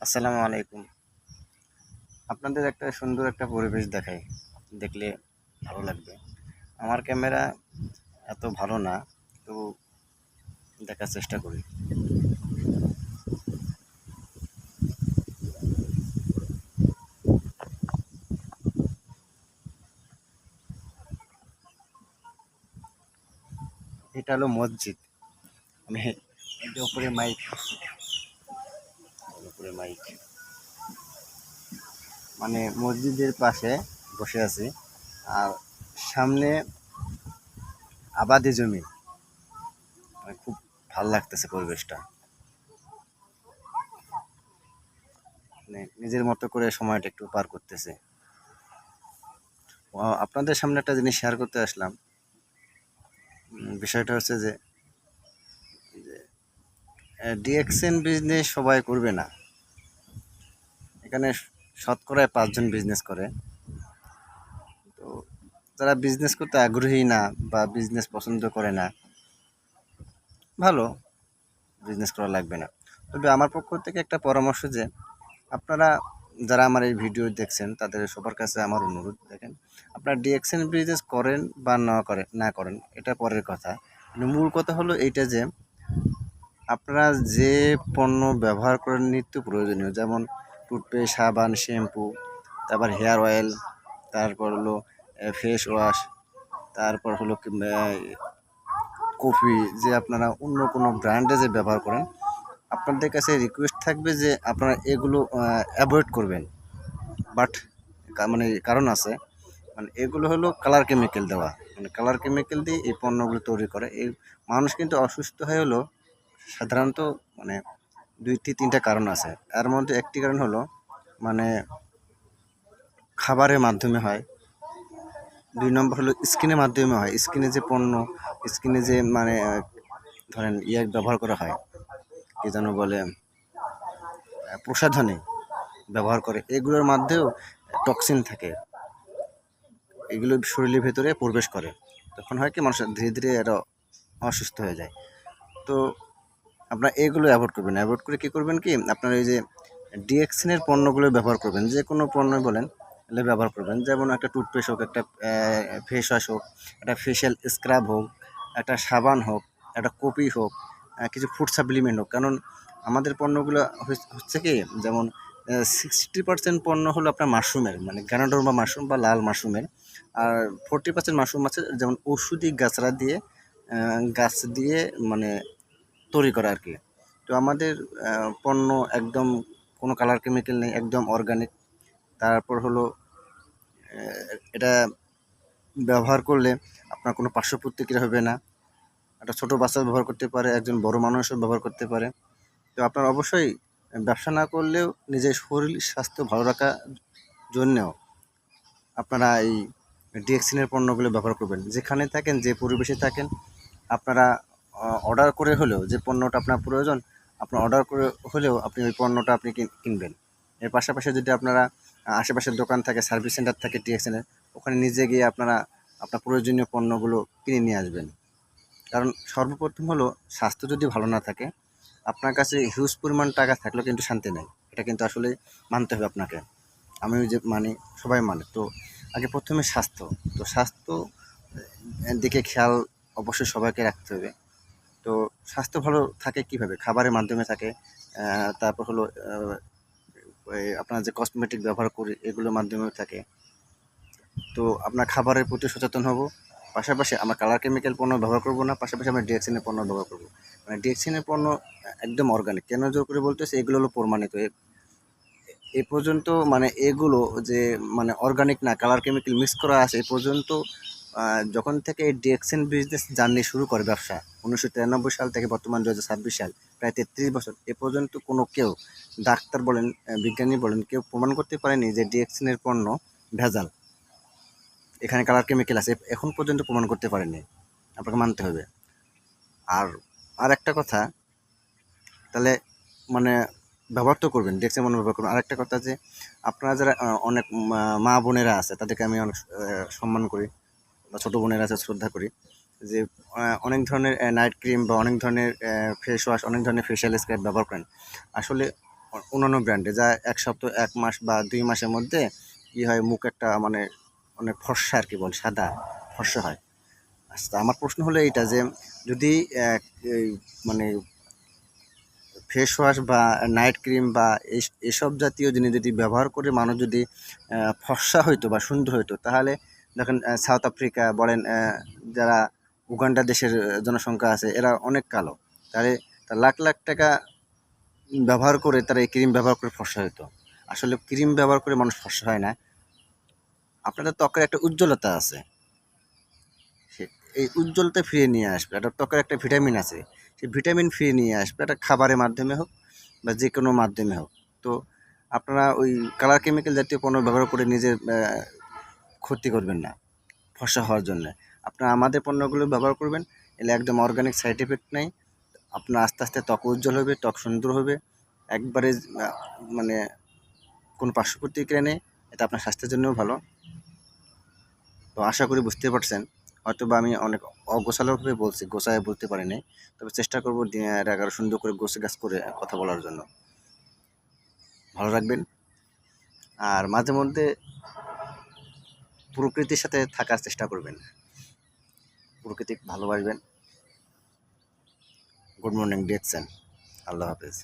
আসসালামু আলাইকুম। আপনাদের একটা সুন্দর একটা পরিবেশ দেখাই, দেখলে ভালো লাগবে। আমার ক্যামেরা এত ভালো না, তো দেখার চেষ্টা করি। এটা হলো মসজিদ। আমি এই যে উপরে মাইক মানে মসজিদের পাশে বসে আছি, আর সামনে আবাদি জমি। মানে খুব ভালো লাগতেছে পরিবেশটা। মানে নিজের মতো করে সময়টা একটু পার করতেছে। আপনাদের সামনে একটা জিনিস শেয়ার করতে আসলাম। বিষয়টা হচ্ছে যে ডিএক্সএন বিজনেস সবাই করবে না। এখানে শতকরায় 5 জন বিজনেস করে। তো যারা বিজনেস করতে আগ্রহী না বা বিজনেস পছন্দ করে না, ভালো, বিজনেস করা লাগবে না। তবে আমার পক্ষ থেকে একটা পরামর্শ যে আপনারা যারা আমার এই ভিডিও দেখছেন তাদের সবার কাছে আমার অনুরোধ, দেখেন আপনারা ডিএক্সএন বিজনেস করেন বা না করেন এটা পরের কথা, কিন্তু মূল কথা হলো এইটা যে আপনারা যে পণ্য ব্যবহার করেন নিত্য প্রয়োজনীয়, যেমন টুথপেস্ট, সাবান, শ্যাম্পু, তারপর হেয়ার অয়েল, তারপর হলো ফেস ওয়াশ, তারপর হলো কফি, যে আপনারা অন্য কোনো ব্র্যান্ডে যে ব্যবহার করেন, আপনাদের কাছে রিকোয়েস্ট থাকবে যে আপনারা এগুলো অ্যাভয়েড করবেন। বাট মানে কারণ আছে, মানে এগুলো হলো কালার কেমিক্যাল দেওয়া, মানে কালার কেমিক্যাল দিয়ে এই পণ্যগুলো তৈরি করে। এই মানুষ কিন্তু অসুস্থ হয়ে হলো সাধারণত মানে 2-3টা কারণ আছে। এর মধ্যে একটি কারণ হলো মানে খাবারের মাধ্যমে হয়, 2 নম্বর হলো স্কিনের মাধ্যমে হয়। স্কিনে যে পণ্য, স্কিনে যে মানে ধরেন ব্যবহার করা হয়, কি যেন বলে, প্রসাধনী ব্যবহার করে, এগুলোর মধ্যেও টক্সিন থাকে। এগুলো শরীরের ভেতরে প্রবেশ করে, তখন হয় কি মানুষ ধীরে ধীরে এরা অসুস্থ হয়ে যায়। তো আপনার এগুলো অ্যাভয়েড করবেন। অ্যাভয়েড করে কী করবেন, কি আপনার এই যে ডিএক্সিনের পণ্যগুলো ব্যবহার করবেন, যে কোনো পণ্য বলেন এগুলো ব্যবহার করবেন। যেমন একটা টুথপেস্ট হোক, একটা ফেস ওয়াশ হোক, একটা ফেশিয়াল স্ক্রাব হোক, একটা সাবান হোক, একটা কপি হোক, কিছু ফুড সাপ্লিমেন্ট হোক। কারণ আমাদের পণ্যগুলো হচ্ছে কি, যেমন 60% পণ্য হলো আপনার মাশরুমের, মানে গ্যানাডোর্মা মাশরুম বা লাল মাশরুমের। আর 40% মাশরুম আছে যেমন ঔষধি গাছ দিয়ে মানে তৈরি করা আর কি। তো আমাদের পণ্য একদম কোনো কালার কেমিক্যাল নেই, একদম অর্গানিক। তারপর হলো এটা ব্যবহার করলে আপনার কোনো পার্শ্ব প্রতিক্রিয়া হবে না। একটা ছোটো বাচ্চা ব্যবহার করতে পারে, একজন বড় মানুষও ব্যবহার করতে পারে। তো আপনার অবশ্যই ব্যবসা না করলেও নিজের শরীর স্বাস্থ্য ভালো রাখার জন্যেও আপনারা এই ডিএক্সিনের পণ্যগুলো ব্যবহার করবেন। যেখানে থাকেন, যে পরিবেশে থাকেন, আপনারা অর্ডার করে হলেও, যে পণ্যটা আপনার প্রয়োজন, আপনার অর্ডার করে হলেও আপনি ওই পণ্যটা আপনি কিনবেন। এর পাশাপাশি যদি আপনারা আশেপাশের দোকান থাকে, সার্ভিস সেন্টার থাকে ডিএক্সএনের, ওখানে নিজে গিয়ে আপনারা আপনার প্রয়োজনীয় পণ্যগুলো কিনে নিয়ে আসবেন। কারণ সর্বপ্রথম হলো, স্বাস্থ্য যদি ভালো না থাকে, আপনার কাছে হিউজ পরিমাণ টাকা থাকলেও কিন্তু শান্তি নেই। এটা কিন্তু আসলে মানতে হবে আপনাকে। আমিও যে মানি, সবাই মানে। তো আগে প্রথমে স্বাস্থ্য। তো স্বাস্থ্য দিকে খেয়াল অবশ্যই সবাইকে রাখতে হবে। তো স্বাস্থ্য ভালো থাকে কিভাবে? খাবারের মাধ্যমে থাকে। তারপর হলো আপনার যে কসমেটিক ব্যবহার করি এগুলোর মাধ্যমেও থাকে। তো আপনার খাবারের প্রতি সচেতন হব। পাশাপাশি আমরা কালার কেমিক্যাল পণ্য ব্যবহার করব না। পাশাপাশি আমরা ডিএক্সিনের পণ্য ব্যবহার করব। মানে ডিএক্সিনের পণ্য একদম অর্গানিক। কেন জোর করে বলতেছি? এগুলো হলো প্রমাণিত। এ পর্যন্ত মানে এগুলো যে মানে অর্গানিক না, কালার কেমিক্যাল মিক্স করা আছে, এ পর্যন্ত যখন থেকে এই ডিএক্সএন বিজনেস জার্নি শুরু করে ব্যবসা, 1993 সাল থেকে বর্তমান 2026 সাল, প্রায় 33 বছর, এ পর্যন্ত কোনো কেউ, ডাক্তার বলেন, বিজ্ঞানী বলেন, কেউ প্রমাণ করতে পারেনি যে ডিএক্সএনের পণ্য ভেজাল, এখানে কালার কেমিক্যাল আছে। এখন পর্যন্ত প্রমাণ করতে পারেনি। আপনাকে মানতে হবে। আর আর একটা কথা, তাহলে মানে ব্যবহার তো করবেন, ডিএক্সএন পণ্য ব্যবহার করবেন। আরেকটা কথা যে আপনারা যারা অনেক মা বোনেরা আছে, তাদেরকে আমি অনেক সম্মান করি, বা ছোটো বোনেরা আছে শ্রদ্ধা করি, যে অনেক ধরনের নাইট ক্রিম বা অনেক ধরনের ফেস ওয়াশ, অনেক ধরনের ফেশিয়াল স্ক্রাব ব্যবহার করেন। আসলে অন্যান্য ব্র্যান্ডে, যা 1 সপ্তাহ 1 মাস বা 2 মাসের মধ্যে কি হয়, মুখ একটা মানে অনেক ফর্সা আর কি বল, সাদা ফর্সা হয়। আচ্ছা, আমার প্রশ্ন হলো এইটা যে যদি এই মানে ফেস ওয়াশ বা নাইট ক্রিম বা এসব জাতীয় জিনিস যদি ব্যবহার করে মানুষ যদি ফর্সা হইতো বা সুন্দর হইতো, তাহলে দেখেন সাউথ আফ্রিকা বলেন, যারা উগান্ডা দেশের জনসংখ্যা আছে, এরা অনেক কালো। তাহলে তার লাখ লাখ টাকা ব্যবহার করে তারা এই ক্রিম ব্যবহার করে ফর্সা হইতো। আসলে ক্রিম ব্যবহার করে মানুষ ফর্সা হয় না। আপনাদের ত্বকের একটা উজ্জ্বলতা আছে, এই উজ্জ্বলতা ফিরিয়ে নিয়ে আসবে। একটা ত্বকের একটা ভিটামিন আছে, সেই ভিটামিন ফিরিয়ে নিয়ে আসবে, একটা খাবারের মাধ্যমে হোক বা যে কোনো মাধ্যমে হোক। তো আপনারা ওই কালার কেমিক্যাল জাতীয় পণ্য ব্যবহার করে নিজের ক্ষতি করবেন না ফর্সা হওয়ার জন্য। আপনারা আমাদের পণ্যগুলো ব্যবহার করবেন, এলে একদম অর্গানিক, সাইড এফেক্ট নেই। আপনার আস্তে আস্তে ত্বক উজ্জ্বল হবে, ত্বক সুন্দর হবে, একবারে মানে কোনো পার্শ্ব প্রতিক্রিয়া নেই। এটা আপনার স্বাস্থ্যের জন্যও ভালো। তো আশা করি বুঝতে পারছেন। হয়তো বা আমি অনেক অগোছালোভাবে বলছি, গোছায় বলতে পারি নাই। তবে চেষ্টা করবো এটা আরো সুন্দর করে গোছগাছ করে কথা বলার জন্য। ভালো রাখবেন, আর মাঝে মধ্যে প্রকৃতির সাথে থাকার চেষ্টা করবেন, প্রকৃতি ভালোবাসবেন। গুড মর্নিং, দেখছেন। আল্লাহ হাফেজ।